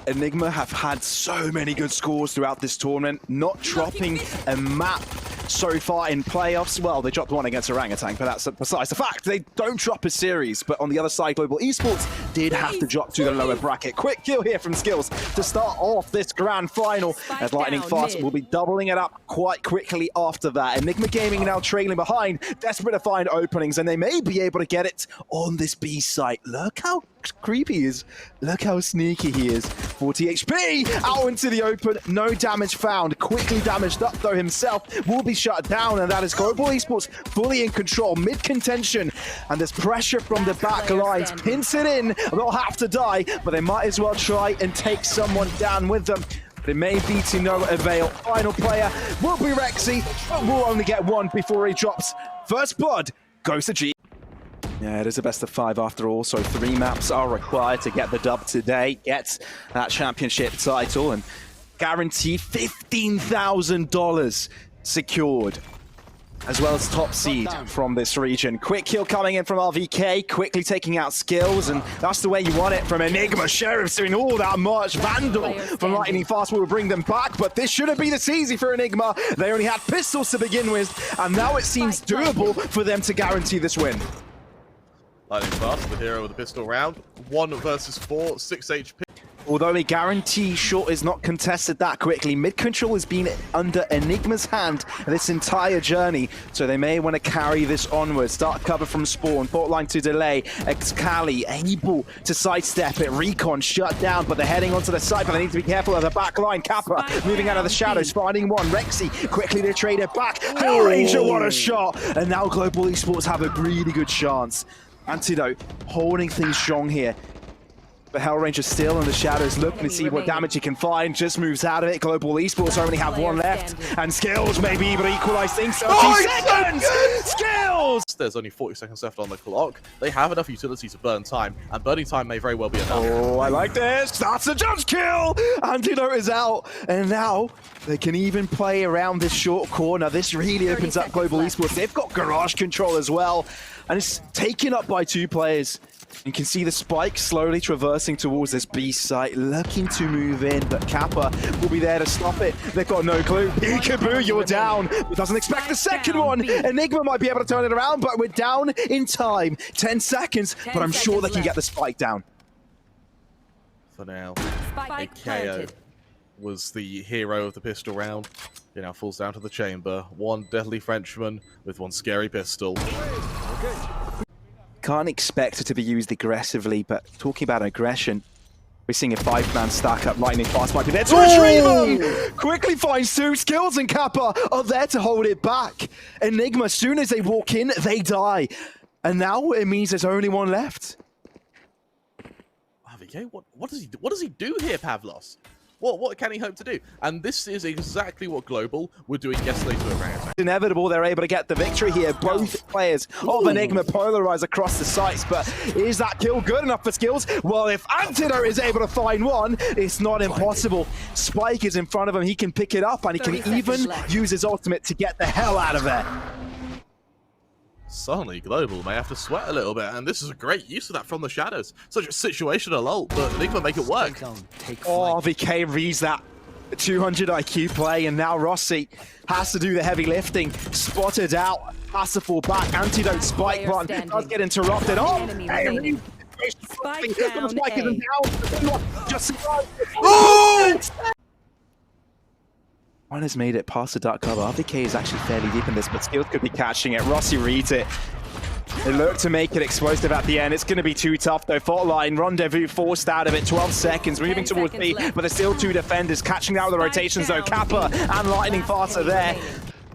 Enigma have had so many good scores throughout this tournament, not dropping a map so far in playoffs. Well, they dropped one against Orangutan, but that's besides the fact. They don't drop a series, but on the other side, Global Esports did have to drop to the lower bracket. Quick kill here from Skills to start off this grand final, as Lightning Fast will be doubling it up quite quickly after that. Enigma Gaming now trailing behind, desperate to find openings, and they may be able to get it on this B site. Look how creepy he is. Look how sneaky he is. 40 HP out into the open. No damage found. Quickly damaged up though himself. Will be shut down, and that is Global Esports fully in control. Mid contention, and there's pressure from the back lines. Pins it in. They'll have to die, but they might as well try and take someone down with them. But it may be to no avail. Final player will be Rexy, but we'll only get one before he drops. First blood goes to G. Yeah, it is a best of 5 after all, so 3 maps are required to get the dub today, get that championship title, and guarantee $15,000 secured, as well as top seed from this region. Quick kill coming in from RVK, quickly taking out Skills, and that's the way you want it from Enigma. Sheriff's doing all that much. Vandal from Lightning Fast will bring them back, but this shouldn't be this easy for Enigma. They only had pistols to begin with, and now it seems doable for them to guarantee this win. Lightning Fast, the hero of the pistol round. 1 versus 4, 6 HP. Although a guarantee shot is not contested that quickly, mid control has been under Enigma's hand this entire journey, so they may want to carry this onward. Start cover from spawn, port line to delay. Excali able to sidestep it. Recon shut down, but they're heading onto the side, but they need to be careful of the back line. Kappa moving out of the shadows, finding one. Rexy quickly to trade it back. Hellranger, what a shot! And now Global Esports have a really good chance. Antidote holding things strong here. But Hellranger still in the shadows, looking to see what damage he can find. Just moves out of it. Global Esports only have 1 left. And Skills may be able to equalize things. 30 seconds! Skills! There's only 40 seconds left on the clock. They have enough utility to burn time, and burning time may very well be enough. Oh, I like this. That's a judge kill! Antidote is out. And now they can even play around this short corner. This really opens up Global Esports. They've got garage control as well. And it's taken up by 2 players. You can see the spike slowly traversing towards this B site, looking to move in, but Kappa will be there to stop it. They've got no clue. Peekaboo, you're down. But doesn't expect the second one. Enigma might be able to turn it around, but we're down in time. 10 seconds, but I'm sure they can get the spike down. For now, KO was the hero of the pistol round. He now falls down to the chamber. 1 deadly Frenchman with 1 scary pistol. Can't expect it to be used aggressively, but talking about aggression, we're seeing a 5-man stack up. Lightning Fast might be there to retrieve them! Quickly finds 2. Skills and Kappa are there to hold it back. Enigma, as soon as they walk in, they die. And now it means there's only 1 left. RVK, what does he do here, Pavlos? What can he hope to do? And this is exactly what Global were doing yesterday to Orangutan. It's inevitable they're able to get the victory here. Both players of Enigma polarize across the sites, but is that kill good enough for Skills? Well, if Antidote is able to find one, it's not impossible. Spike is in front of him. He can pick it up, and he can even use his ultimate to get the hell out of there. Suddenly, Global may have to sweat a little bit, and this is a great use of that from the shadows. Such a situational ult, but Enigma make it work. Oh, VK reads that 200 IQ play, and now Rossi has to do the heavy lifting. Spotted out, has to fall back. Antidote spike run does get interrupted. Oh, Spike down. Spike isn't down. Just one has made it past the dark cover. RVK is actually fairly deep in this, but Skills could be catching it. Rossi reads it. They look to make it explosive at the end. It's going to be too tough, though. Fault line, Rendezvous forced out of it. 12 seconds, moving towards B, but there's still 2 defenders catching out of the rotations, though. Kappa and Lightning Fast are there,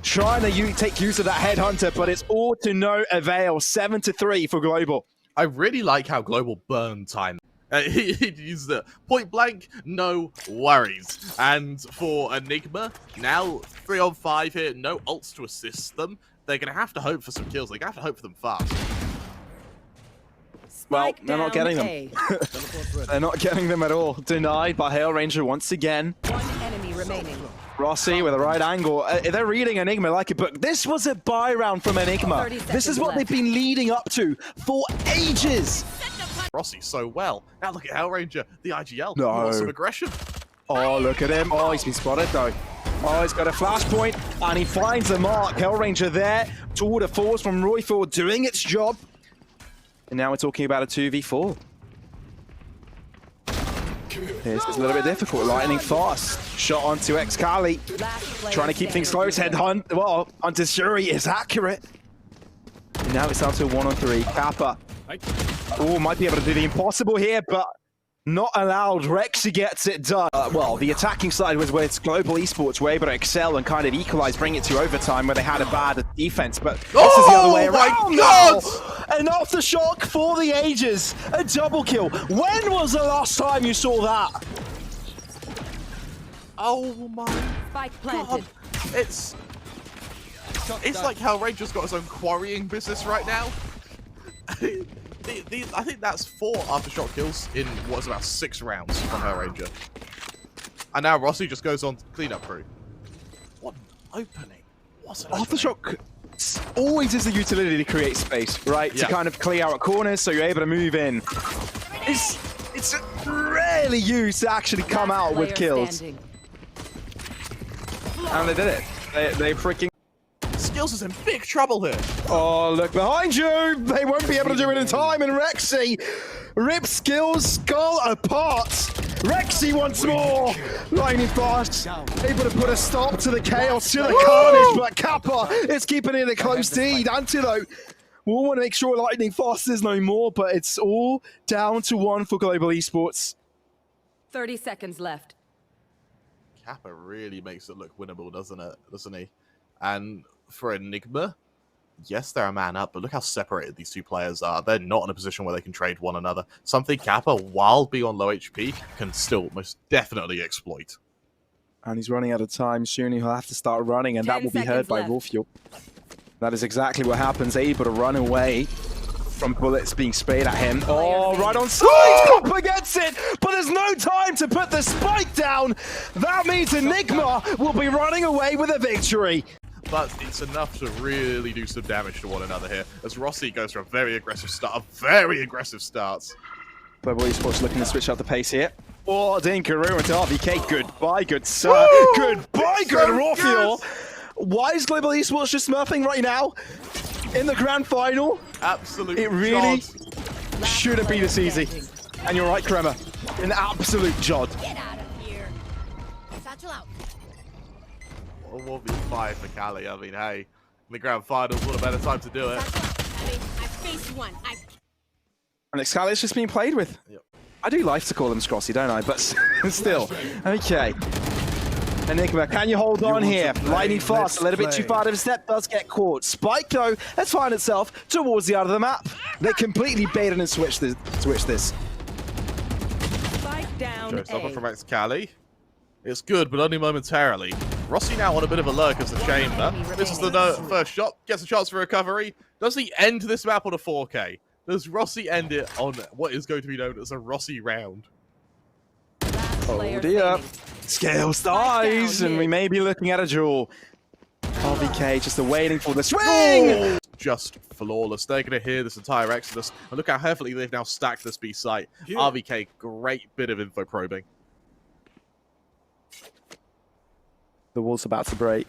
trying to take use of that headhunter, but it's all to no avail. 7-3 for Global. I really like how Global burn time. He used the point blank, no worries. And for Enigma, now 3 on 5 here, no ults to assist them. They're going to have to hope for some kills. They're going to have to hope for them fast. Well, they're not getting them. They're not getting them at all. Denied by Hellranger once again. 1 enemy remaining. Rossi with the right angle. They're reading Enigma like a book. This was a buy round from Enigma. This is what they've been leading up to for ages. Rossi so well. Now look at Hellranger, the IGL. No. Lots of aggression. Oh, look at him. Oh, he's been spotted, though. Oh, he's got a flashpoint, and he finds the mark. Hellranger there. Tour de force from Royfield doing its job. And now we're talking about a 2v4. This is a little bit difficult. Lightning fast. Shot onto Xcali. Trying to keep things close. Headhunt. Well, Hunter's Fury is accurate. And now it's down to a 1-on-3. Kappa. Oh, might be able to do the impossible here, but not allowed. Rexy gets it done. Well, the attacking side was where it's Global Esports were able to excel and kind of equalize, bring it to overtime where they had a bad defense. But this is the other way around. Oh my God! An aftershock for the ages. A double kill. When was the last time you saw that? Oh my Spike God. planted. It's like Hellranger's got his own quarrying business right now. I think that's 4 aftershock kills in what's about 6 rounds from Hellranger. And now Rossi just goes on to cleanup crew. What an opening. What an opening. Aftershock always is the utility to create space, right? Yeah. To kind of clear out corners so you're able to move in. It's rarely used to actually come out with kills. Standing. And they did it. They freaking... Skills is in big trouble here. Oh, look behind you! They won't be able to do it in time, and Rexy rips Skills skull apart. Rexy once more! Lightning fast, able to put a stop to the chaos, to the carnage, but Kappa is keeping it a close lead. Antidote will want to make sure Lightning fast is no more, but it's all down to 1 for Global Esports. 30 seconds left. Kappa really makes it look winnable, doesn't he? And for Enigma, yes, they're a man up, but look how separated these two players are. They're not in a position where they can trade one another. Something Kappa, while being on low HP, can still most definitely exploit. And he's running out of time. Soon he'll have to start running, and that will be heard by Royfield. That is exactly what happens. Able to run away from bullets being sprayed at him. Oh, right on side! Kappa gets it, but there's no time to put the spike down. That means Enigma will be running away with a victory. But it's enough to really do some damage to one another here, as Rossi goes for a very aggressive start. Global Esports looking to switch up the pace here. Oh, Dinkaroo into RVK. Goodbye, good sir. Woo! Goodbye, good Royfield. Why is Global Esports just smurfing right now? In the grand final? Absolute It really jod. shouldn't be this easy. And you're right, Kremer. An absolute jod. Get out of here. Satchel out. A 1v5 for Cali. I mean, hey, in the grand finals, what a better time to do it. I faced one. And Xcali's just being played with. Yep. I do like to call him Scrossy, don't I? But still. Okay. Enigma, can you hold on here? Lightning fast, a little bit too far of a step, does get caught. Spike, though, has found itself towards the other of the map. They completely baited and switched this. Spike down. Showstopper A. from Cali. It's good, but only momentarily. Rossi now on a bit of a lurk as the chamber. This is the first shot. Gets a chance for recovery. Does he end this map on a 4K? Does Rossi end it on what is going to be known as a Rossi round? Oh dear. Scales dies, and we may be looking at a draw. RVK just waiting for the swing! Oh! Just flawless. They're going to hear this entire exodus. And look how heavily they've now stacked this B site. RVK, great bit of info probing. The wall's about to break.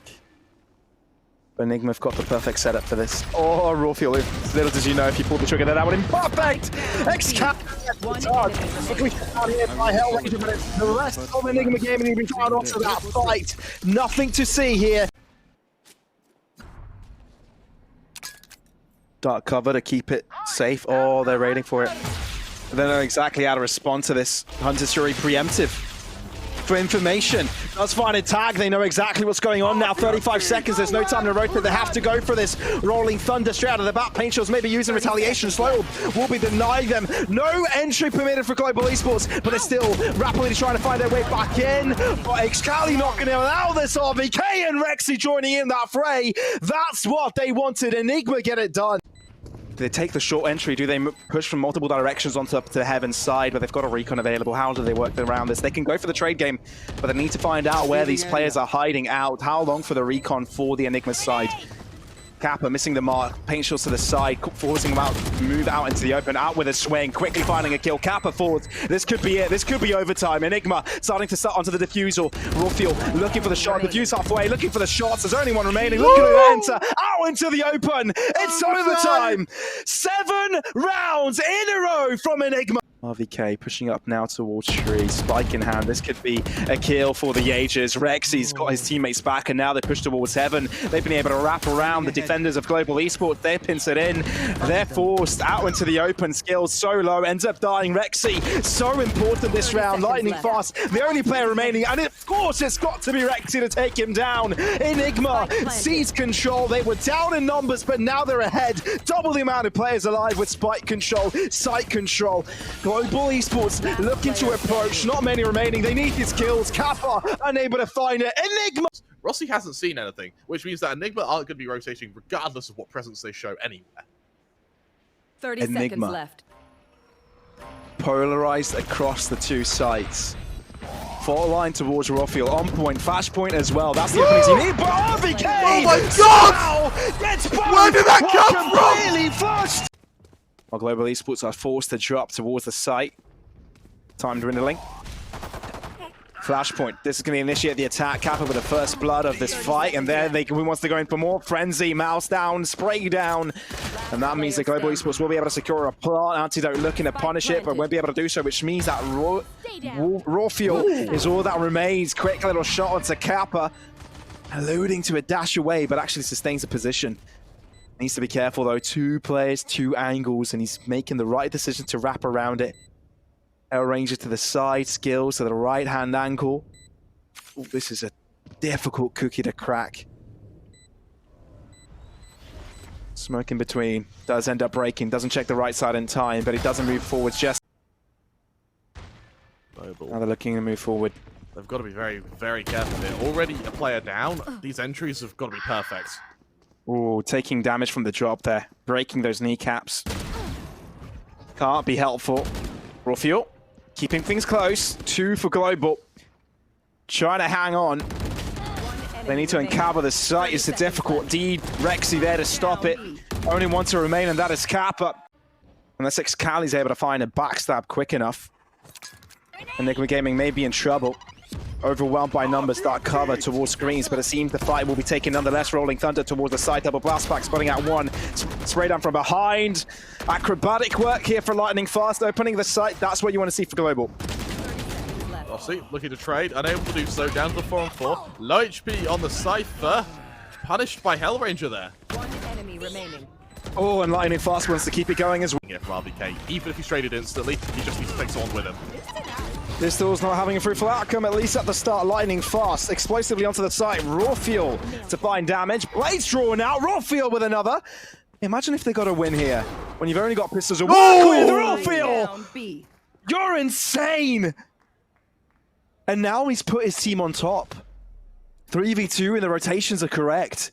Enigma have got the perfect setup for this. Oh, Royfield, little did you know if you pulled the trigger there, that would have been perfect! X-Cap! Quickly down here by Hellranger, but it's the rest of the Enigma game, and he's been found onto that fight. Nothing to see here. Dark cover to keep it safe. Oh, they're waiting for it. They don't know exactly how to respond to this. Hunter's Fury preemptive. For information. Does find a tag. They know exactly what's going on now. 35 seconds. There's no time to rotate. They have to go for this. Rolling Thunder straight out of the back. Paintshaw's maybe using retaliation. Slow will be denying them. No entry permitted for Global Esports, but they're still rapidly trying to find their way back in. But Xcali not going to allow this. RVK and Rexy joining in that fray. That's what they wanted. Enigma get it done. Do they take the short entry? Do they push from multiple directions onto up to the Heaven's side where they've got a recon available? How do they work around this? They can go for the trade game, but they need to find out where these players are hiding out. How long for the recon for the Enigma side? Kappa missing the mark, paint shots to the side, forcing him out, move out into the open, out with a swing, quickly finding a kill. Kappa forwards. This could be it. This could be overtime. Enigma starting to start onto the defusal. Rawfield looking for the shot. Defuse halfway, looking for the shots. There's only one remaining. Looking to enter out into the open. It's overtime. 7 rounds in a row from Enigma. RVK pushing up now towards Tree, spike in hand. This could be a kill for the Ages. Rexy's got his teammates back, and now they push towards Heaven. They've been able to wrap around the defenders of Global Esports. They pinch it in. They're forced out into the open. Skills so low, ends up dying. Rexy, so important this round. Lightning fast, the only player remaining, and of course it's got to be Rexy to take him down. Enigma sees control. They were down in numbers, but now they're ahead. Double the amount of players alive with spike control, site control. Global Esports looking to approach, not many remaining. They need his kills. Kappa unable to find it. Enigma! Rossi hasn't seen anything, which means that Enigma aren't going to be rotating regardless of what presence they show anywhere. 30 seconds left. Polarized across the two sites. Fault line towards Rawfield, on point, flash point as well. That's the openings you need, but RVK! Oh my god! Where did that come from? Really flushed! While Global Esports are forced to drop towards the site. Time dwindling. Flashpoint. This is going to initiate the attack. Kappa with the first blood of this fight, and there he wants to go in for more. Frenzy, mouse down, spray down. And that means that Global Esports will be able to secure a plant. Antidote looking to punish it, but won't be able to do so, which means that Rawfield is all that remains. Quick little shot onto Kappa. Alluding to a dash away, but actually sustains the position. Needs to be careful though. 2 players, 2 angles, and he's making the right decision to wrap around it. Ranger to the side, skills to the right-hand angle. Ooh, this is a difficult cookie to crack. Smoke in between. Does end up breaking. Doesn't check the right side in time, but he doesn't move forward just. Now they're looking to move forward. They've got to be very, very careful here. Already a player down. These entries have got to be perfect. Ooh, taking damage from the drop there. Breaking those kneecaps. Can't be helpful. Rawfield, keeping things close. 2 for Global. Trying to hang on. They need to uncover the site. It's a difficult deed. Rexy there to stop it. Only one to remain, and that is Kappa. Unless Excali's able to find a backstab quick enough. Enigma Gaming may be in trouble. Overwhelmed by numbers, start cover towards screens, but it seems the fight will be taken nonetheless. Rolling Thunder towards the side, double blast back, spotting out one. Spray down from behind. Acrobatic work here for Lightning Fast, opening the site. That's what you want to see for Global. Rossi looking to trade, unable to do so, down to the 4-on-4. Low HP on the Cypher, punished by Hellranger there. 1 enemy remaining. Oh, and Lightning Fast wants to keep it going as well. Yeah, for RVK, even if he's traded instantly, he just needs to take someone with him. Pistol's not having a fruitful outcome, at least at the start. Lightning Fast, explosively onto the site. Rawfield to find damage. Blades drawn out. Rawfield with another. Imagine if they got a win here, when you've only got pistols. Oh! With Rawfield! You're insane! And now he's put his team on top. 3v2 and the rotations are correct.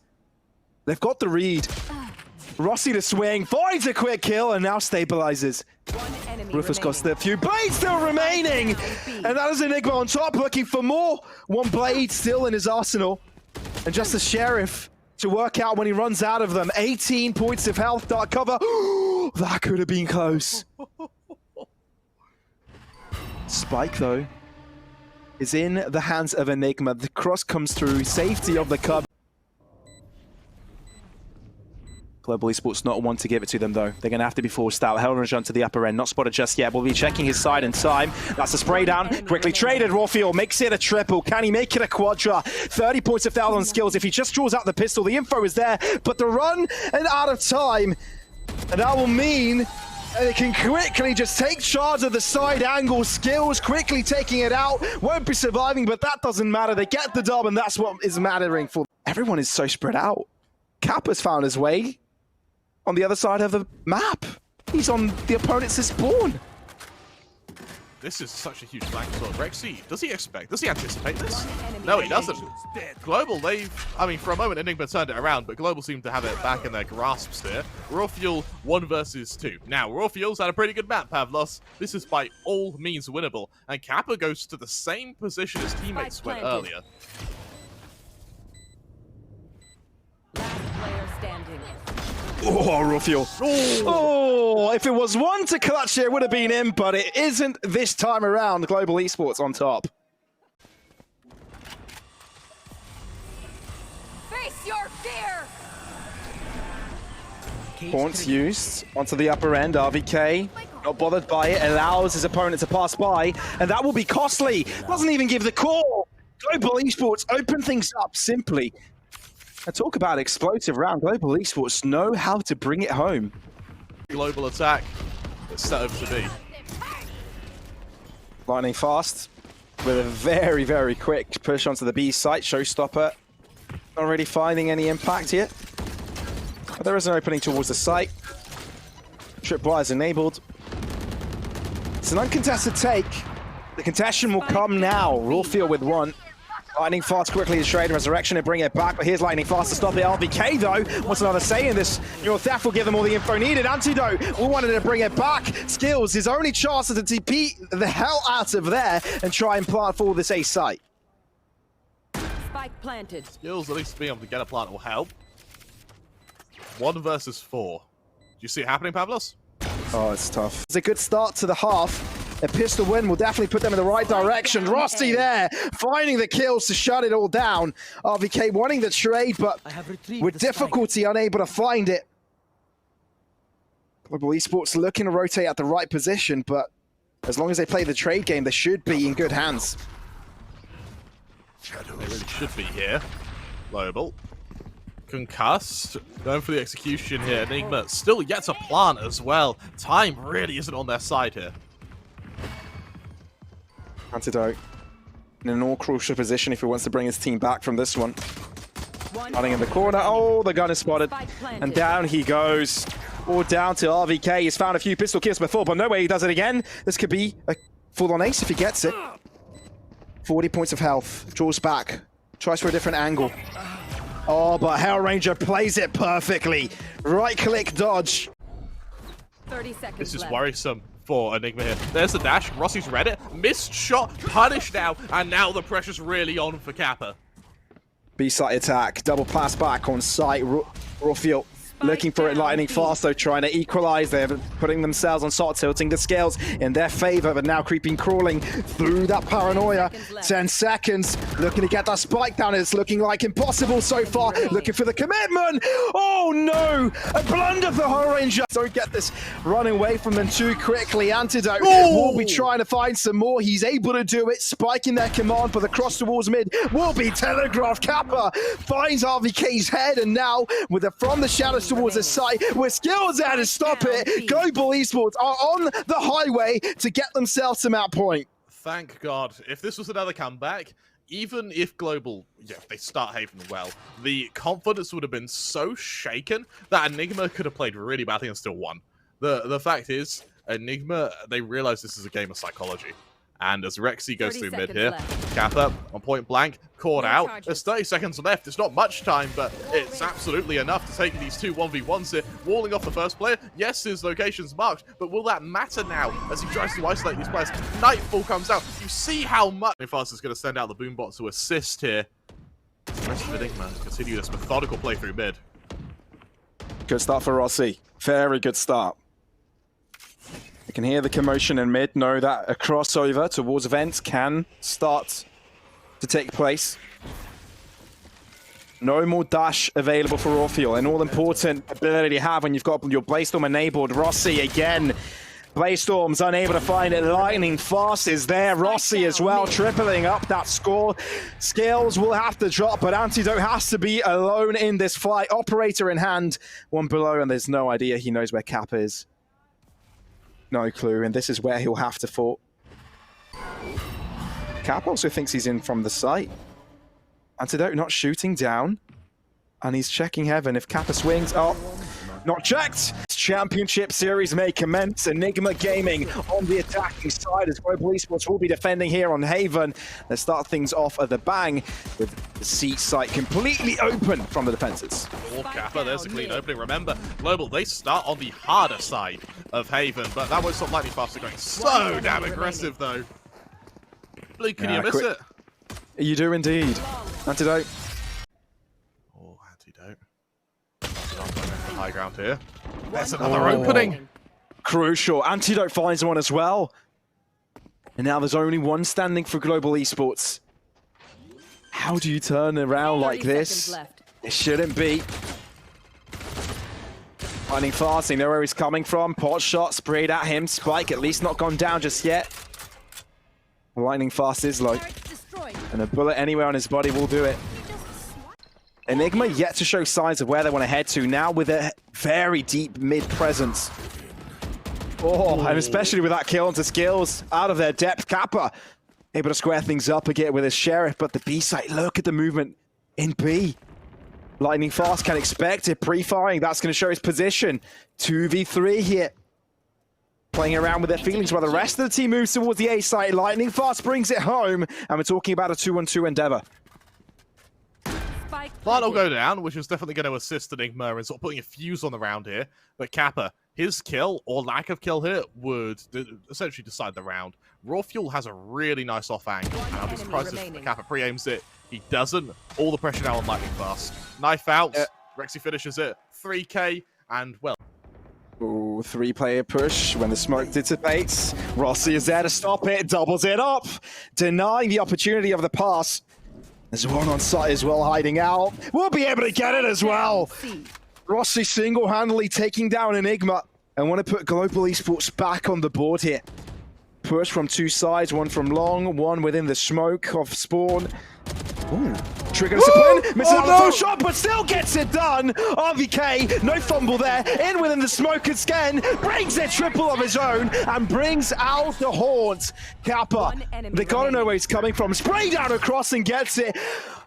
They've got the read. Rossi to swing, finds a quick kill, and now stabilizes. Rufus got the few blades still remaining, and that is Enigma on top, looking for more. 1 blade still in his arsenal, and just the Sheriff to work out when he runs out of them. 18 points of health, dark cover. That could have been close. Spike though is in the hands of Enigma. The cross comes through, safety of the cub. Global Esports not one to give it to them though. They're going to have to be forced out. Hellranger onto the upper end, not spotted just yet. We'll be checking his side in time. That's a spray down. Quickly traded. Rawfield makes it a triple. Can he make it a quadra? 30 points of foul on skills. If he just draws out the pistol, the info is there. But the run and out of time. And that will mean they can quickly just take charge of the side angle. Skills quickly taking it out. Won't be surviving, but that doesn't matter. They get the dub, and that's what is mattering for them. Everyone is so spread out. Kappa's found his way on the other side of the map. He's on the opponent's spawn. This is such a huge flank as well. Rexy, does he anticipate this? No, he doesn't. Global, I mean, for a moment, Enigma turned it around, but Global seemed to have it back in their grasps here. Rawfield 1 versus 2. Now, Rawfield's had a pretty good map, Pavlos. This is by all means winnable, and Kappa goes to the same position his teammates went earlier. Last player standing. Reloading. Oh, Rufio. Oh, if it was one to clutch here, it would have been him, but it isn't this time around. Global Esports on top. Face your fear! Points used onto the upper end. RVK not bothered by it, allows his opponent to pass by, and that will be costly. Doesn't even give the call. Global Esports open things up simply. And talk about explosive round. Global Esports know how to bring it home. Global attack. It's set over to B. Lightning fast with a very, very quick push onto the B site. Showstopper not really finding any impact yet. But there is an opening towards the site. Tripwire is enabled. It's an uncontested take. The contention will come now. Rawfield with one. Lightning fast quickly to trade Resurrection and bring it back, but here's Lightning fast to stop it. LVK though, what's another say in this? Your theft will give them all the info needed. Antidote, we wanted to bring it back. Skills, his only chance to TP the hell out of there and try and plant for this A site. Spike planted. Skills at least being able to get a plant will help. 1 versus 4. Do you see it happening, Pavlos? Oh, it's tough. It's a good start to the half. A pistol win will definitely put them in the right direction. Rossi there, finding the kills to shut it all down. RVK wanting the trade, but with difficulty unable to find it. Global Esports looking to rotate at the right position, but as long as they play the trade game, they should be in good hands. They really should be here. Global. Concussed. Going for the execution here. Enigma still yet to plant as well. Time really isn't on their side here. Antidote in an all crucial position if he wants to bring his team back from this one. Running in the corner. Oh, the gun is spotted. And down he goes. All down to RVK. He's found a few pistol kills before, but no way he does it again. This could be a full-on ace if he gets it. 40 points of health. Draws back. Tries for a different angle. Oh, but Hellranger plays it perfectly. Right-click dodge. 30 seconds This is left. worrisome for Enigma here. There's the dash. Rossi's read it. Missed shot. Punished now. And now the pressure's really on for Kappa. B-site attack. Double pass back on site. Rawfield looking for it lightning fast though, trying to equalize. They're putting themselves on sort, tilting the scales in their favor, but now creeping, crawling through that paranoia. 10 seconds, looking to get that spike down. It's looking like impossible so far. Looking for the commitment. Oh no, a blunder for Hellranger. Don't get this running away from them too quickly. Antidote will be trying to find some more. He's able to do it, spiking their command, but the cross towards mid will be telegraphed. Kappa finds RVK's head, and now with it from the shadows towards the site, with skills there to stop it. Global Esports are on the highway to get themselves to that point. Thank God. If this was another comeback, even if Global, if they start Haven well, the confidence would have been so shaken that Enigma could have played really badly and still won. The fact is, Enigma, they realize this is a game of psychology. And as Rexy goes through mid here, Kappa on point blank, caught out. There's 30 seconds left. It's not much time, but it's absolutely enough to take these two 1v1s here. Walling off the first player. Yes, his location's marked, but will that matter now as he tries to isolate these players? Nightfall comes out. You see how much Fast is going to send out the boombot to assist here. The rest of Enigma continue this methodical play through mid. Good start for Rossi. Very good start. You can hear the commotion in mid, know that a crossover towards events can start to take place. No more dash available for Rawfield, an all-important ability to have when you've got your Blaze-Storm enabled. Rossi again. Blaze-Storm's unable to find it. Lightning fast is there. Rossi as well, tripling up that score. Skills will have to drop, but Antidote has to be alone in this fight. Operator in hand, one below, and there's no idea he knows where Cap is. No clue, and this is where he'll have to fall. Cap also thinks he's in from the site. Antidote not shooting down, and he's checking heaven. If Kappa swings, oh, not checked. Championship series may commence. Enigma Gaming on the attacking side as Global Esports will be defending here on Haven. Let's start things off at the bang with the C site completely open from the defenses. Oh, Kappa, there's a clean opening. Remember, Global, they start on the harder side of Haven, but that won't stop Lightning Fast going so damn aggressive though. Blue, can you miss it? You do indeed. Antidote. Oh, Antidote. high ground here. There's another opening. Crucial. Antidote finds one as well. And now there's only one standing for Global Esports. How do you turn around like this? It shouldn't be. Finding fast, they know where he's coming from. Pot shot sprayed at him. Spike at least not gone down just yet. Lightning fast is low. And a bullet anywhere on his body will do it. Enigma yet to show signs of where they want to head to now with a very deep mid presence. Oh, and especially with that kill onto skills out of their depth. Kappa able to square things up again with his sheriff, but the B site, look at the movement in B. Lightning fast can expect it, pre-firing, that's going to show his position. 2v3 here. Playing around with their feelings while the rest of the team moves towards the A site. Lightning fast brings it home, and we're talking about a 2-on-2 endeavor. Plant will go down, which is definitely going to assist Enigma in sort of putting a fuse on the round here. But Kappa, his kill, or lack of kill here, would essentially decide the round. Raw Fuel has a really nice off angle, and I'll be surprised if Kappa pre-aims it. He doesn't. All the pressure now on Lightning Fast. Knife out, Rexy finishes it. 3k, and well. Ooh, 3-player push when the smoke dissipates. Rossi is there to stop it, doubles it up, denying the opportunity of the pass. There's one on site as well, hiding out. We'll be able to get it as well. Rossi single-handedly taking down Enigma. And want to put Global Esports back on the board here. Push from two sides, one from long, one within the smoke of spawn. Ooh. Trigger discipline, misses out the first shot, but still gets it done. RVK, no fumble there, in within the smoke again, brings a triple of his own, and brings out the haunt. Kappa, they gotta know where he's coming from, sprayed down across and gets it,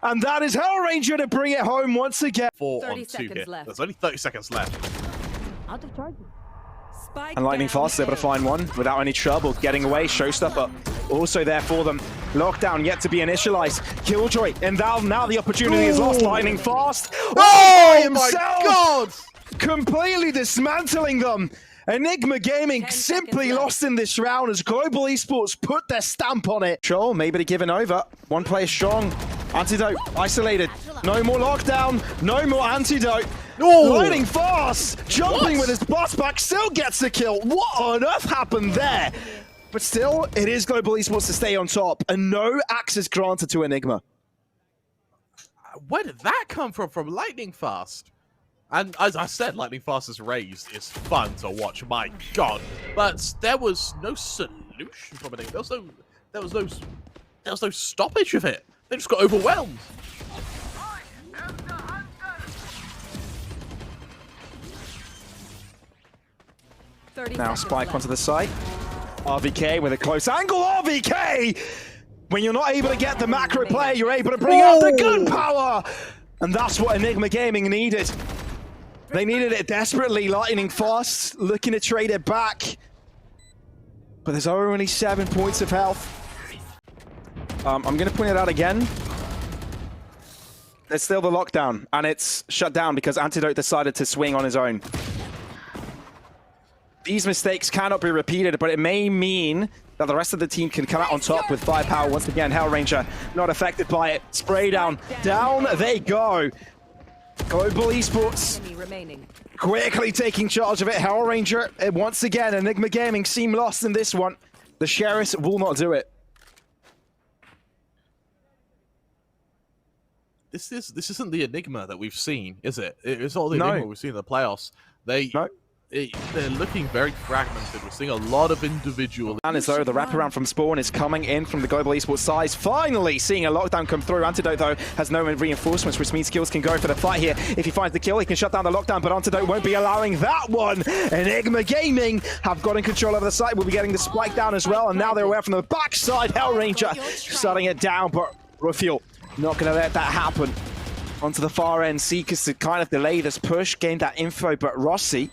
and that is Hellranger to bring it home once again. 4-on-2 here, there's only 30 seconds left. Out of charge. And Lightning Fast is able to find one without any trouble, getting away. Showstopper also there for them. Lockdown yet to be initialized. Killjoy, and now the opportunity is lost. Lightning Fast. Oh my god! Completely dismantling them. Enigma Gaming simply lost in this round as Global Esports put their stamp on it. Troll, maybe to giving over. One player strong. Antidote, isolated. No more lockdown, no more antidote. Lightning Fast, jumping with his bus back, still gets the kill. What on earth happened there? But still, it is Global Esports to stay on top, and no access granted to Enigma. Where did that come from Lightning Fast? And as I said, Lightning Fast's raised is fun to watch, my god. But there was no solution from it. There was no stoppage of it. They just got overwhelmed. Now Spike onto the site. RVK with a close angle. RVK! When you're not able to get the macro player, you're able to bring out the gun power! And that's what Enigma Gaming needed. They needed it desperately. Lightning Fast looking to trade it back. But there's only 7 points of health. I'm going to point it out again. There's still the lockdown, and it's shut down because Antidote decided to swing on his own. These mistakes cannot be repeated, but it may mean that the rest of the team can come out on top with firepower. Once again, Hellranger not affected by it. Spray down. Down they go. Global Esports quickly taking charge of it. Hellranger, once again, Enigma Gaming seem lost in this one. The Sheriffs will not do it. This isn't the Enigma that we've seen, is it? It's all the Enigma we've seen in the playoffs. They're looking very fragmented. We're seeing a lot of individual. And as though the wraparound from Spawn is coming in from the Global Esports side. Finally seeing a lockdown come through. Antidote, though, has no reinforcements, which means Skills can go for the fight here. If he finds the kill, he can shut down the lockdown, but Antidote won't be allowing that one. Enigma Gaming have gotten control over the site. We'll be getting the spike down as well, and now they're aware from the backside. Hellranger shutting it down, but Refuel not going to let that happen. Onto the far end, Seekers to kind of delay this push, gain that info, but Rossi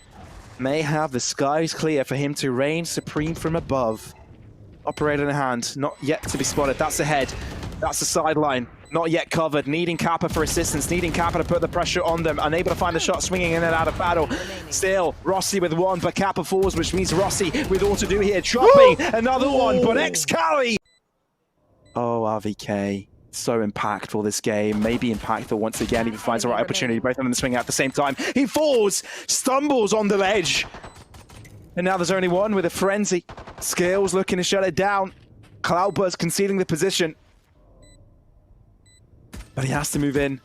may have the skies clear for him to reign supreme from above. Operator in hand, not yet to be spotted. That's ahead. That's the sideline. Not yet covered. Needing Kappa for assistance. Needing Kappa to put the pressure on them. Unable to find the shot, swinging in and out of battle. Still, Rossi with one, but Kappa falls, which means Rossi with all to do here. Dropping another one, but Excali. Oh, RVK. So impactful this game. Maybe impactful once again. If he finds the right opportunity, both of them swing out at the same time. He falls, stumbles on the ledge. And now there's only one with a frenzy. Skills looking to shut it down. Cloudburst conceding the position. But he has to move in.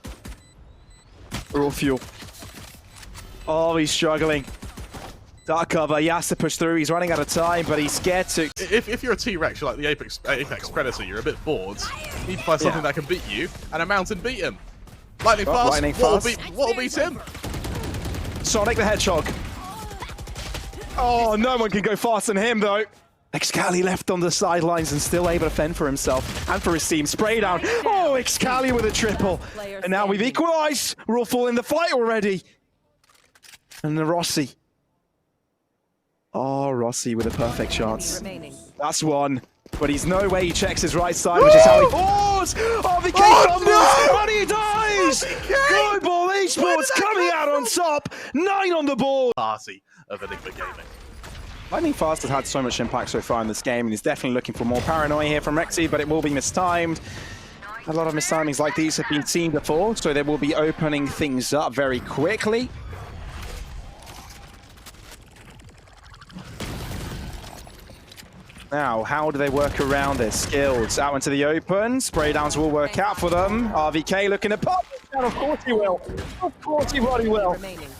Raw fuel. Oh, he's struggling. Dark cover, he has to push through. He's running out of time, but he's scared to. If you're a T-Rex, you're like the Apex Predator, you're a bit bored. You need to find something that can beat you, and a mountain beat him. Lightning fast. Lightning fast. What'll beat him? Sonic the Hedgehog. Oh, no one can go faster than him, though. Excali left on the sidelines and still able to fend for himself and for his team. Spray down. Oh, Excali with a triple. And now we've equalized. We're all full in the fight already. And the Rossi. Oh, Rossi with a perfect chance. That's one. But he's no way he checks his right side, which is how he falls! RVK fumbles! And he dies! Global Esports coming out on top! 9 on the board! Party of Enigma Gaming. Lightning Fast has had so much impact so far in this game, and he's definitely looking for more paranoia here from Rexy, but it will be mistimed. A lot of mistimings like these have been seen before, so they will be opening things up very quickly. Now, how do they work around their skills? Out into the open. Spray downs will work out for them. RVK looking to pop it down. Of course he will. Of course he bloody will.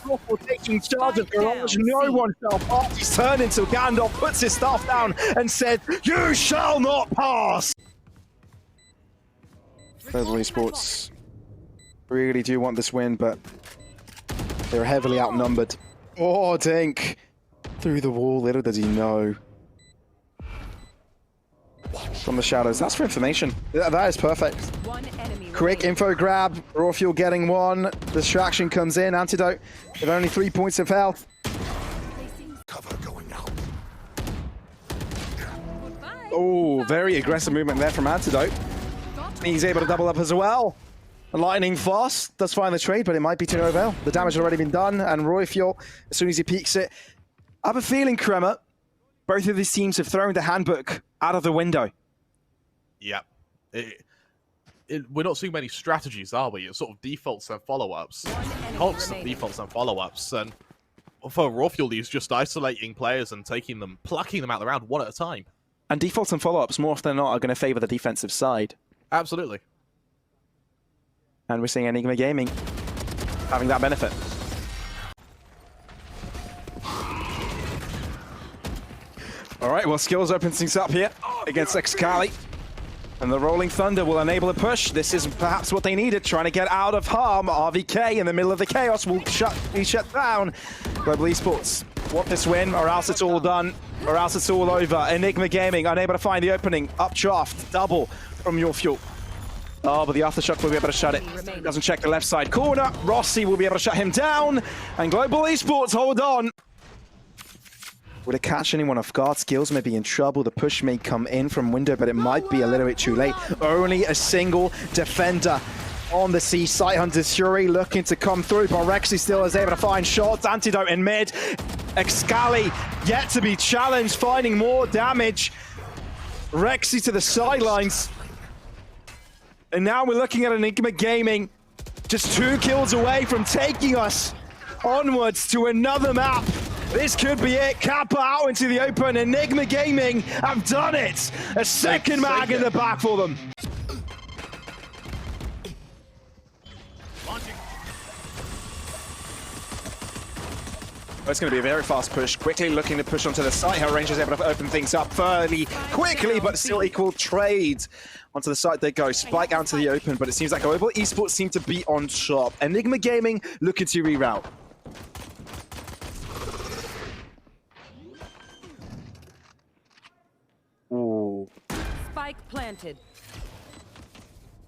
Awful taking charge of Garage. No one shall pass. He's turned into Gandalf, puts his staff down and said, "You shall not pass." Global Esports really do want this win, but they're heavily outnumbered. Oh, Dink. Through the wall, little does he know. From the shadows. That's for information. That is perfect. Quick info grab. Raw fuel getting one. Distraction comes in. Antidote with only 3 points of health. Cover going out. Oh, very aggressive movement there from Antidote. He's able to double up as well. Lightning Fast does find the trade, but it might be to no avail. The damage has already been done, and Roy Fuel, as soon as he peeks it. I have a feeling, Kremer, both of these teams have thrown the handbook out of the window. Yeah. We're not seeing many strategies, are we? It's sort of defaults and follow-ups. Constant defaults and follow-ups. And for Raw Fuel, he's just isolating players and plucking them out the round one at a time. And defaults and follow-ups, more often than not, are going to favor the defensive side. Absolutely. And we're seeing Enigma Gaming having that benefit. All right, well, Skills opens things up here against Excali. And the Rolling Thunder will enable a push. This is perhaps what they needed, trying to get out of harm. RVK in the middle of the chaos will be shut down. Global Esports want this win, or else it's all done, or else it's all over. Enigma Gaming unable to find the opening. Updraft, double from your fuel. Oh, but the Aftershock will be able to shut it. Doesn't check the left side corner. Rossi will be able to shut him down. And Global Esports hold on. Would it catch anyone off guard? Skills may be in trouble. The push may come in from window, but it might be a little bit too late. Only a single defender on the C. Sight Hunter's Fury looking to come through, but Rexy still is able to find shots. Antidote in mid. Excali yet to be challenged, finding more damage. Rexy to the sidelines. And now we're looking at Enigma Gaming just 2 kills away from taking us onwards to another map. This could be it. Kappa out into the open. Enigma Gaming have done it. A second mag in the back for them. It's going to be a very fast push. Quickly looking to push onto the site. Her Rangers able to open things up fairly quickly, but still equal trade. Onto the site they go. Spike out to the open, but it seems like Global Esports seem to be on top. Enigma Gaming looking to reroute. Ooh. Spike planted.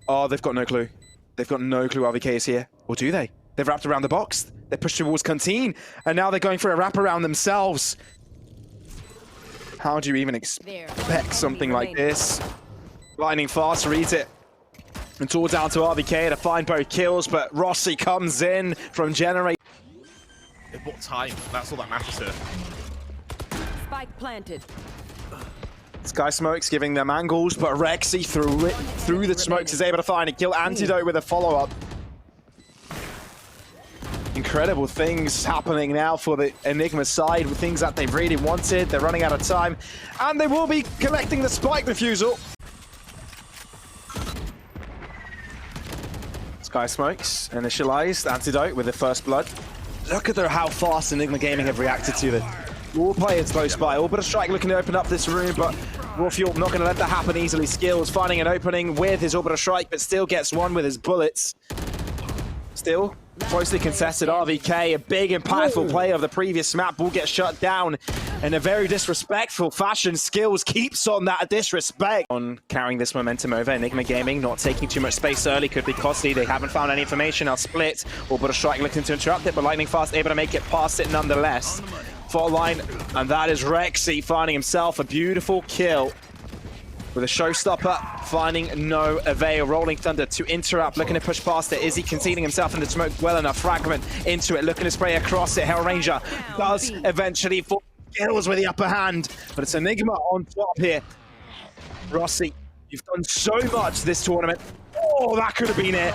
Oh, they've got no clue. They've got no clue RVK is here. Or do they? They've wrapped around the box. They pushed towards Canteen. And now they're going for a wrap around themselves. How do you even expect something like this? Lightning Fast reads it. And it's all down to RVK to find both kills. But Rossi comes in from Generate. They bought time. That's all that matters here. Spike planted. Skysmokes giving them angles, but Rexy through the smokes is able to find a kill. Antidote with a follow-up. Incredible things happening now for the Enigma side, with things that they've really wanted. They're running out of time, and they will be collecting the spike refusal. Skysmokes initialized. Antidote with the first blood. Look at how fast Enigma Gaming have reacted to this. All players close by. All but a strike looking to open up this room, but Rawfuel not going to let that happen easily. Skills finding an opening with his orbital strike, but still gets one with his bullets. Still closely contested. RVK, a big impactful play of the previous map, will get shut down in a very disrespectful fashion. Skills keeps on that disrespect. On carrying this momentum over, Enigma Gaming not taking too much space early could be costly. They haven't found any information. I'll split. Orbital strike looking to interrupt it, but Lightning Fast able to make it past it nonetheless. Fault line, and that is Rexy finding himself a beautiful kill with a showstopper, finding no avail. Rolling Thunder to interrupt, looking to push past it. Is he concealing himself in the smoke well enough? Fragment into it, looking to spray across it. Hellranger does eventually fall kills with the upper hand, but it's Enigma on top here. Rossi, you've done so much this tournament. Oh, that could have been it.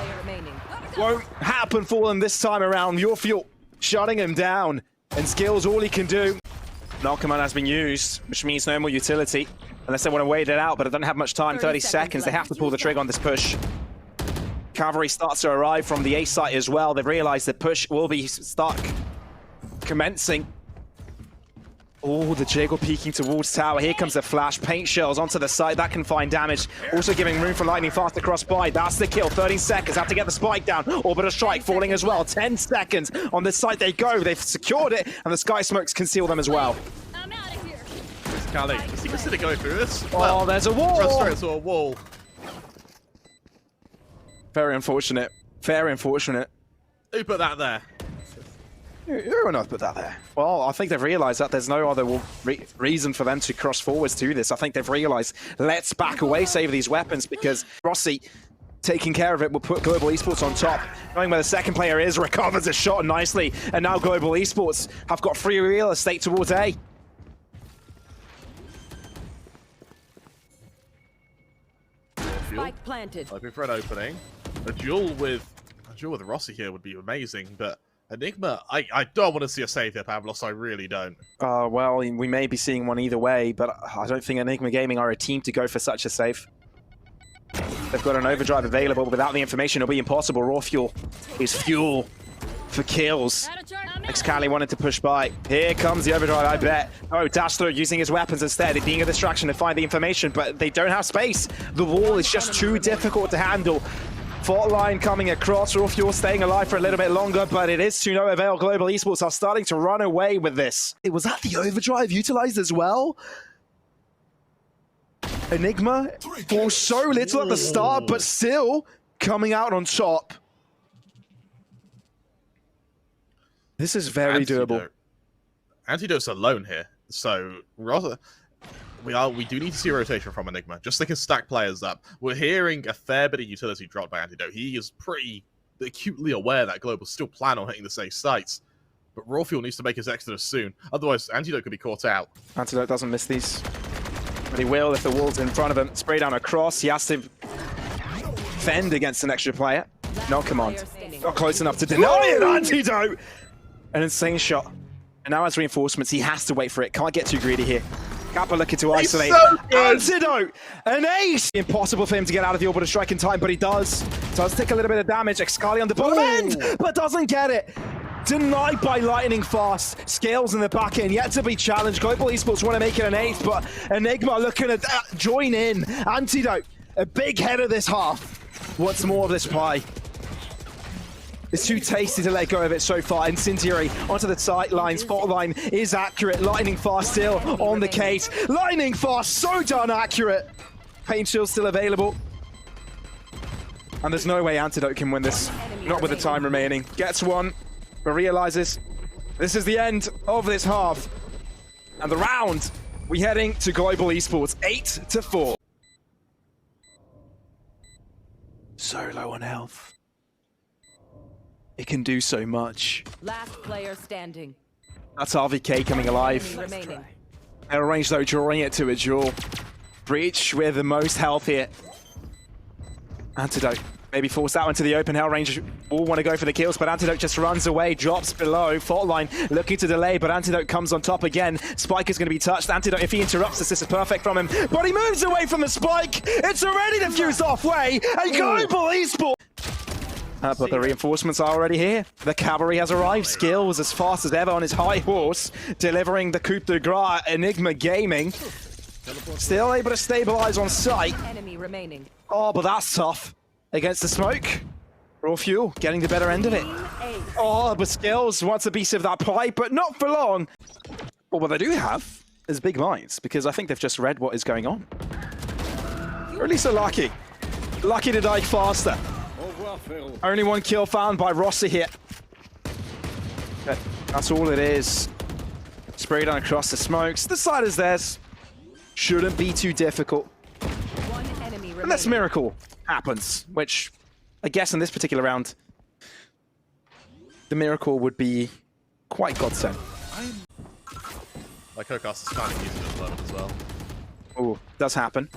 Won't happen for them this time around. Your fuel shutting him down. And Skills, all he can do. Knock command has been used, which means no more utility. Unless they want to wait it out, but it doesn't have much time. 30 seconds. They have to pull the trigger on this push. Cavalry starts to arrive from the A site as well. They've realized the push will be commencing. Oh, the Jiggle peeking towards tower. Here comes the flash. Paint shells onto the site. That can find damage. Also giving room for Lightning Fast to cross by. That's the kill. 30 seconds. Have to get the spike down. Orbital strike falling as well. 10 seconds. On this site they go. They've secured it, and the Skysmokes conceal them as well. I'm out of here. Scally, is he considered going through this? Oh, there's a wall. Straight to a wall. Very unfortunate. Very unfortunate. Who put that there? Who on earth put that there? Well, I think they've realized that there's no other reason for them to cross forwards to this. I think they've realized, let's back away, save these weapons, because Rossi taking care of it will put Global Esports on top. Knowing where the second player is, recovers a shot nicely, and now Global Esports have got free real estate towards A. Spike planted. Hoping for an opening. A duel with Rossi here would be amazing, but Enigma, I don't want to see a save here, Pavlos. I really don't. Well, we may be seeing one either way, but I don't think Enigma Gaming are a team to go for such a save. They've got an overdrive available, but without the information, it'll be impossible. Rawfuel is fuel for kills. Excali wanted to push by. Here comes the overdrive, I bet. Oh, Dash through using his weapons instead. It being a distraction to find the information, but they don't have space. The wall is just too difficult to handle. Fault line coming across. Rawfuel staying alive for a little bit longer, but it is to no avail. Global Esports are starting to run away with this. Was that the overdrive utilized as well? Enigma for so little at the start, but still coming out on top. This is very doable. Antidote's alone here, so we do need to see a rotation from Enigma, just so they can stack players up. We're hearing a fair bit of utility dropped by Antidote. He is pretty acutely aware that Global still plan on hitting the safe sites, but Rawfuel needs to make his exodus soon, otherwise Antidote could be caught out. Antidote doesn't miss these, but he will if the wall's in front of him. Spray down across. He has to fend against an extra player. No command. Not close enough to deny it. Antidote! An insane shot. And now as reinforcements, he has to wait for it. Can't get too greedy here. Kappa looking to isolate. So Antidote! An ace! Impossible for him to get out of the orbital strike in time, but he does. Does take a little bit of damage. Excali on the bottom end, but doesn't get it. Denied by Lightning Fast. Scales in the back end, yet to be challenged. Global Esports want to make it an ace, but Enigma looking at join in. Antidote, a big head of this half. What's more of this pie? It's too tasty to let go of it so far. Incendiary onto the sidelines. Fault line is accurate. Lightning Fast still on the case. Lightning Fast so darn accurate. Pain shield still available. And there's no way Antidote can win this. Not with the time remaining. Gets one, but realizes this is the end of this half. And the round, we heading to Global Esports 8-4. So low on health. It can do so much. Last player standing. That's RVK coming alive. Remaining. Arrange though, drawing it to a duel. Breach with the most health here. Antidote maybe forced out into the open. Hellranger all want to go for the kills, but Antidote just runs away, drops below. Fault line looking to delay, but Antidote comes on top again. Spike is going to be touched. Antidote, if he interrupts this is perfect from him, but he moves away from the spike. It's already diffused halfway, and Global Esports. But the reinforcements are already here. The cavalry has arrived. Skills as fast as ever on his high horse, delivering the coup de grace. Enigma Gaming still able to stabilize on site. Enemy remaining. Oh, but that's tough. Against the smoke. Raw Fuel getting the better end of it. Oh, but Skills wants a piece of that pie, but not for long. Well, what they do have is big minds, because I think they've just read what is going on. Or at least they're lucky. Lucky to die faster. Only one kill found by Rossi here. But that's all it is. Sprayed on across the smokes. The side is theirs. Shouldn't be too difficult. One enemy remaining. Unless Miracle happens, which I guess in this particular round, the Miracle would be quite godsend. My co-cast is kind of using it at the moment as well. Oh, does happen.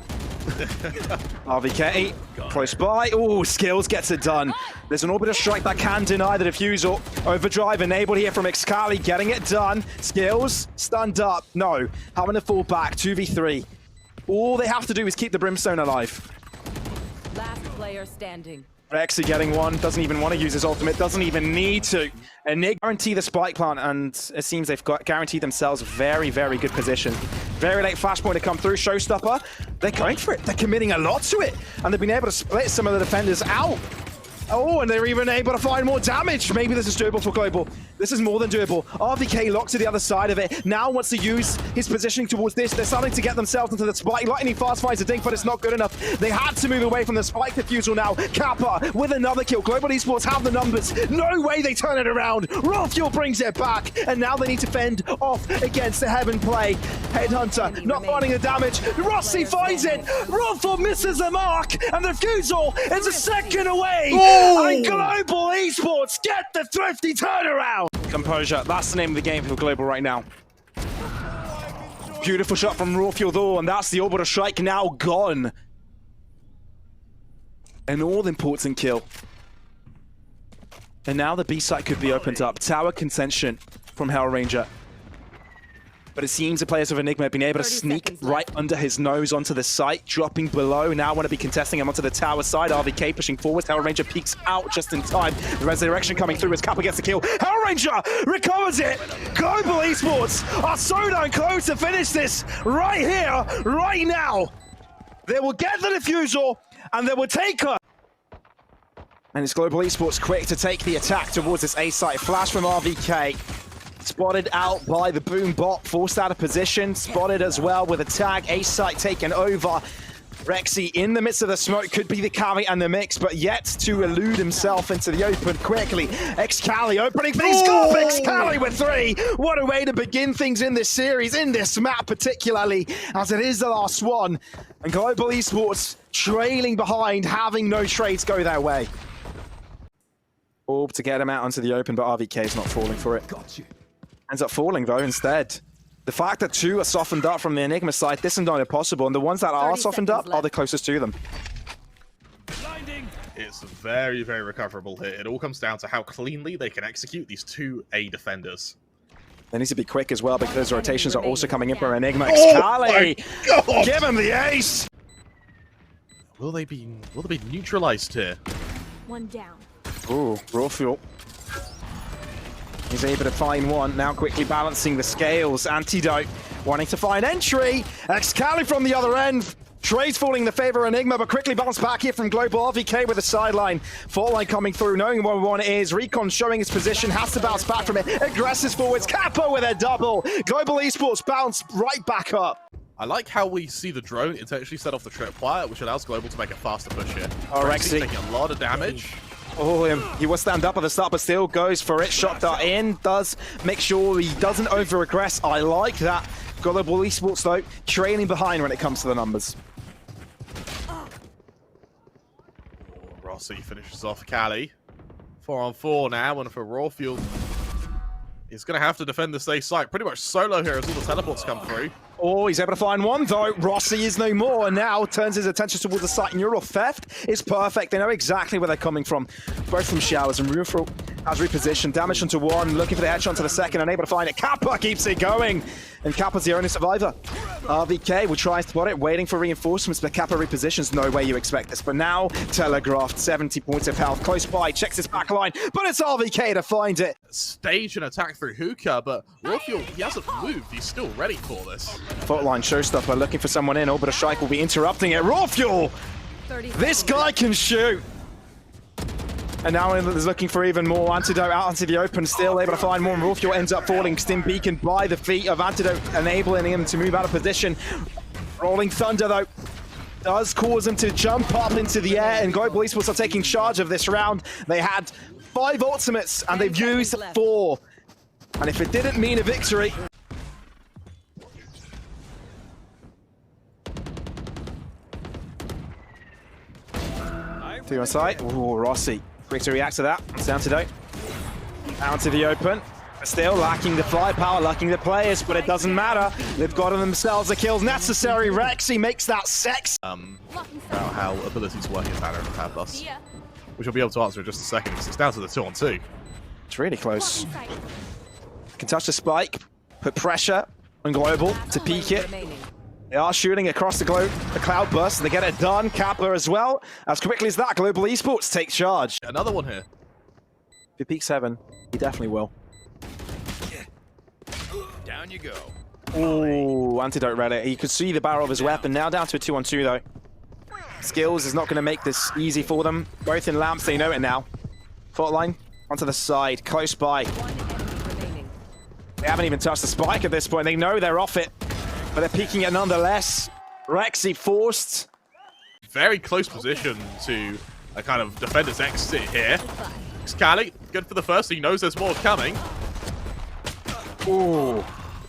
RVK, close by. Oh, Skills gets it done. There's an orbital strike that can deny the defusal. Overdrive enabled here from Xcali, getting it done. Skills, stunned up. No, having to fall back, 2v3. All they have to do is keep the Brimstone alive. Last player standing. Rexy getting one, doesn't even want to use his ultimate, doesn't even need to. And Nick guarantee the spike plant, and it seems they've got guaranteed themselves very, very good position. Very late flashpoint to come through, Showstopper. They're going for it, they're committing a lot to it, and they've been able to split some of the defenders out. Oh, and they're even able to find more damage. Maybe this is doable for Global. This is more than doable. RVK locked to the other side of it. Now wants to use his positioning towards this. They're starting to get themselves into the spike. Lightning fast finds a dink, but it's not good enough. They had to move away from the spike defusal now. Kappa with another kill. Global Esports have the numbers. No way they turn it around. Raw Fuel brings it back. And now they need to fend off against the Heaven play. Headhunter not finding the damage. Rossi finds it. Raw Fuel misses the mark. And the defusal is a second away. And Global Esports get the thrifty turnaround. Composure, that's the name of the game for Global right now. Beautiful shot from Raw Fuel though, and that's the orbital strike now gone. An all-important kill. And now the B site could be opened up. Tower contention from Hellranger. But it seems the players of Enigma have been able to sneak right under his nose onto the site, dropping below. Now want to be contesting him onto the tower side. RVK pushing forward. Hellranger peeks out just in time. The resurrection coming through as Kappa gets the kill. Hellranger recovers it. Global Esports are so damn close to finish this right here, right now. They will get the defusal and they will take her. And it's Global Esports quick to take the attack towards this A site. Flash from RVK. Spotted out by the Boom bot, forced out of position, spotted as well with a tag, A site taken over. Rexy in the midst of the smoke could be the carry and the mix, but yet to elude himself into the open quickly. Xcali opening things up, Xcali with 3. What a way to begin things in this series, in this map particularly, as it is the last one. And Global Esports trailing behind, having no trades go their way. Orb to get him out onto the open, but RVK is not falling for it. Got you. Ends up falling though instead. The fact that 2 are softened up from the Enigma side, this is not impossible, and the ones that are softened up are the closest to them. It's very, very recoverable here. It all comes down to how cleanly they can execute these 2 A defenders. They need to be quick as well, because those rotations are also coming in for Enigma. Oh Xcali! my God! Give him the ace! Will they be neutralized here? One down. Ooh, Raw Fuel. He's able to find one, now quickly balancing the scales. Antidote wanting to find entry. Xcali from the other end. Trades falling in the favor of Enigma, but quickly bounced back here from Global. RVK with a sideline. Fault line coming through, knowing what one is. Recon showing his position, has to bounce back from it. Aggressive forwards. Kappa with a double. Global Esports bounce right back up. I like how we see the drone intentionally set off the tripwire, which allows Global to make a faster push here. Oh, Rexy taking a lot of damage. Oh, he was stand up at the start, but still goes for it. Shot dart in, does make sure he doesn't over-aggress. I like that. Global Esports, though, trailing behind when it comes to the numbers. Rossi finishes off Cali. 4-on-4 now, and for Raw Fuel, He's going to have to defend this A site pretty much solo here as all the teleports come through. Oh, he's able to find one though. Rossi is no more and now turns his attention towards the site. And Neural Theft is perfect. They know exactly where they're coming from. Both from showers and Rufro has repositioned. Damage onto one, looking for the headshot to the second, unable to find it. Kappa keeps it going. And Kappa's the only survivor. RVK will try to spot it, waiting for reinforcements, but Kappa repositions. No way you expect this. But now, telegraphed, 70 points of health. Close by, checks his back line, but it's RVK to find it. Stage an attack through Hookah, but Rofiel, he hasn't moved. He's still ready for this. Faultline Showstopper looking for someone in. Orbital Strike will be interrupting it. Raw Fuel! This guy can shoot! And now is looking for even more. Antidote out into the open, still able to find more. And Raw Fuel ends up falling. Stim Beacon by the feet of Antidote, enabling him to move out of position. Rolling Thunder, though, does cause him to jump up into the air, and Global Esports are taking charge of this round. They had 5 ultimates, and they've used 4. And if it didn't mean a victory... To your side. Ooh, Rossi. Quick to react to that. It's Antidote. Out to the open. Still lacking the firepower, lacking the players, but it doesn't matter. They've got themselves the kills necessary. Rexy makes that sex. About how abilities work in Valorant and Pad Plus, which I'll be able to answer in just a second, because it's down to the 2-on-2. It's really close. Can touch the spike, put pressure on Global to peek it. They are shooting across the cloud burst. They get it done. Kappa as well. As quickly as that, Global Esports takes charge. Another one here. If he peaks 7, he definitely will. Down you go. Ooh, Antidote read it. He could see the barrel of his weapon. Now down to a 2-on-2 though. Skills is not going to make this easy for them. Both in lamps, they know it now. Faultline onto the side, close by. They haven't even touched the spike at this point. They know they're off it, but they're peeking it nonetheless. Rexy forced. Very close position to a kind of defender's exit here. Scally, good for the first. He knows there's more coming. Ooh,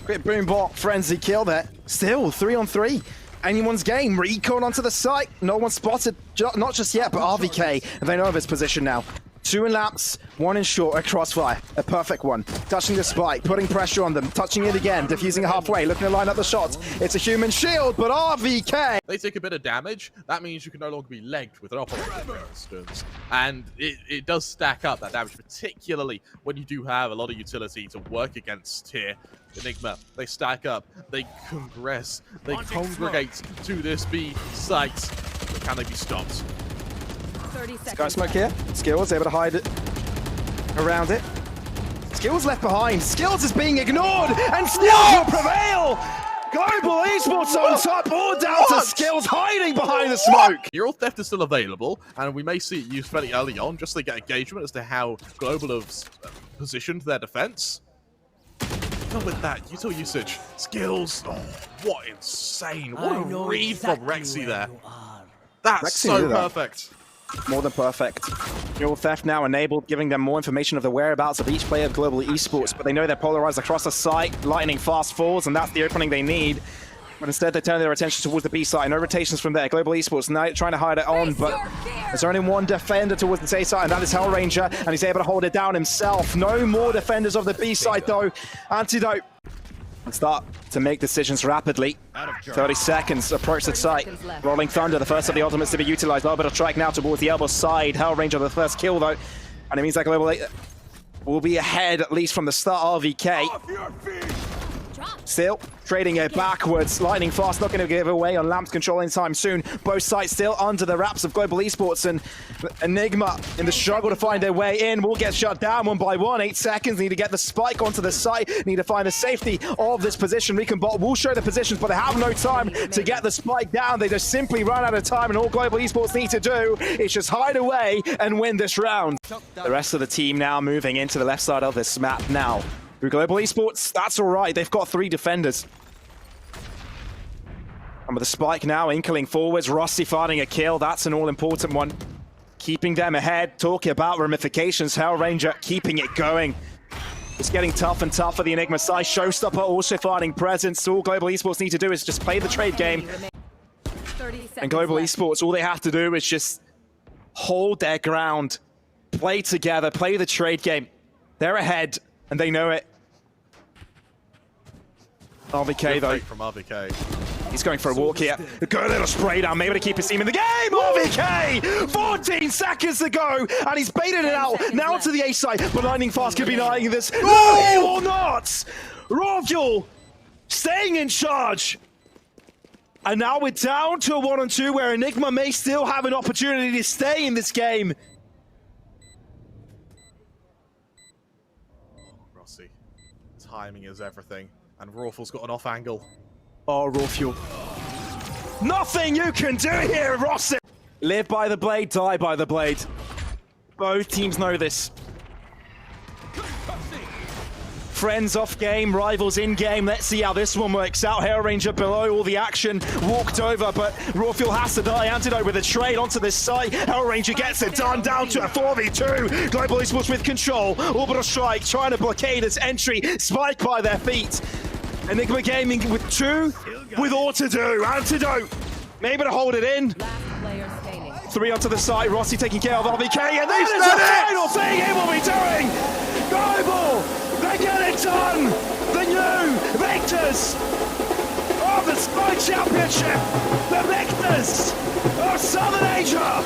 quick boombot frenzy kill there. Still 3-on-3. Anyone's game. Recon onto the site. No one spotted, not just yet, but RVK. And they know of his position now. 2 in lamps, 1 in short, a crossfire. A perfect one. Touching the spike, putting pressure on them, touching it again, diffusing it halfway, looking to line up the shots. It's a human shield, but RVK! They take a bit of damage. That means you can no longer be legged with an operator, for instance. And it does stack up, that damage, particularly when you do have a lot of utility to work against here. Enigma, they stack up, they congress, they congregate to this B site. But can they be stopped? Sky Smoke here. Skills able to hide it around it. Skills left behind. Skills is being ignored, and Skills will prevail. Global Esports on top, all down to Skills hiding behind the smoke. Neural Theft is still available, and we may see it used fairly early on, just to get engagement as to how Global have positioned their defense. Not with that util usage. Skills. Oh, what insane! What a read from Rexy there. That's Rexy so perfect. More than perfect. Neural Theft now enabled, giving them more information of the whereabouts of each player of Global Esports, but they know they're polarized across the site, lightning fast falls, and that's the opening they need. But instead they turn their attention towards the B side. No rotations from there. Global Esports now trying to hide it on, but there's only one defender towards the A side, and that is Hellranger, and he's able to hold it down himself. No more defenders of the B side though. Antidote and start to make decisions rapidly. 30 seconds, approach the site. Rolling Thunder, the first of the ultimates to be utilized. Orbital Strike now towards the elbow side. Hellranger the first kill though. And it means that Global will be ahead, at least from the start. RVK. Still trading it backwards. Lightning fast, not going to give away on Lamps control anytime soon. Both sides still under the wraps of Global Esports, and Enigma in the struggle to find their way in will get shut down 1 by 1. 8 seconds, need to get the spike onto the site, need to find the safety of this position. Recombot will show the positions, but they have no time to get the spike down. They just simply run out of time, and all Global Esports need to do is just hide away and win this round. The rest of the team now moving into the left side of this map now. Through Global Esports, that's all right. They've got 3 defenders. And with the spike now, Inkling forwards, Rossi finding a kill. That's an all-important one. Keeping them ahead, talking about ramifications. Hellranger keeping it going. It's getting tough and tough for the Enigma side. Showstopper also finding presence. All Global Esports need to do is just play the trade game. And Global Esports, all they have to do is just hold their ground, play together, play the trade game. They're ahead, and they know it. RVK Good though, break from RVK. he's going for a walk here. A good little spray down, maybe to keep his team in the game. RVK, 14 seconds to go, and he's baited it out. Now to the A side, but Lightning Fast could be eyeing this. No, or not. Rovul staying in charge. And now we're down to a 1-on-2 where Enigma may still have an opportunity to stay in this game. Rossi. Timing is everything. And Rawful's got an off angle. Oh, Rovul. Nothing you can do here, Rossi. Live by the blade, die by the blade. Both teams know this. Friends off game, rivals in game. Let's see how this one works out. Hell Ranger below, all the action walked over, but Rawful has to die. Antidote with a trade onto this side. Hell Ranger gets it done, down to a 4v2. Global Esports with control. Orbital Strike trying to blockade its entry. Spike by their feet. Enigma Gaming with 2, with all to do. Antidote, maybe to hold it in. Last player standing. 3 onto the side. Rossi taking care of RVK, and this is the final thing he will be doing. Global, they get it done. The new victors of the Spike Championship, the victors of Southern Asia.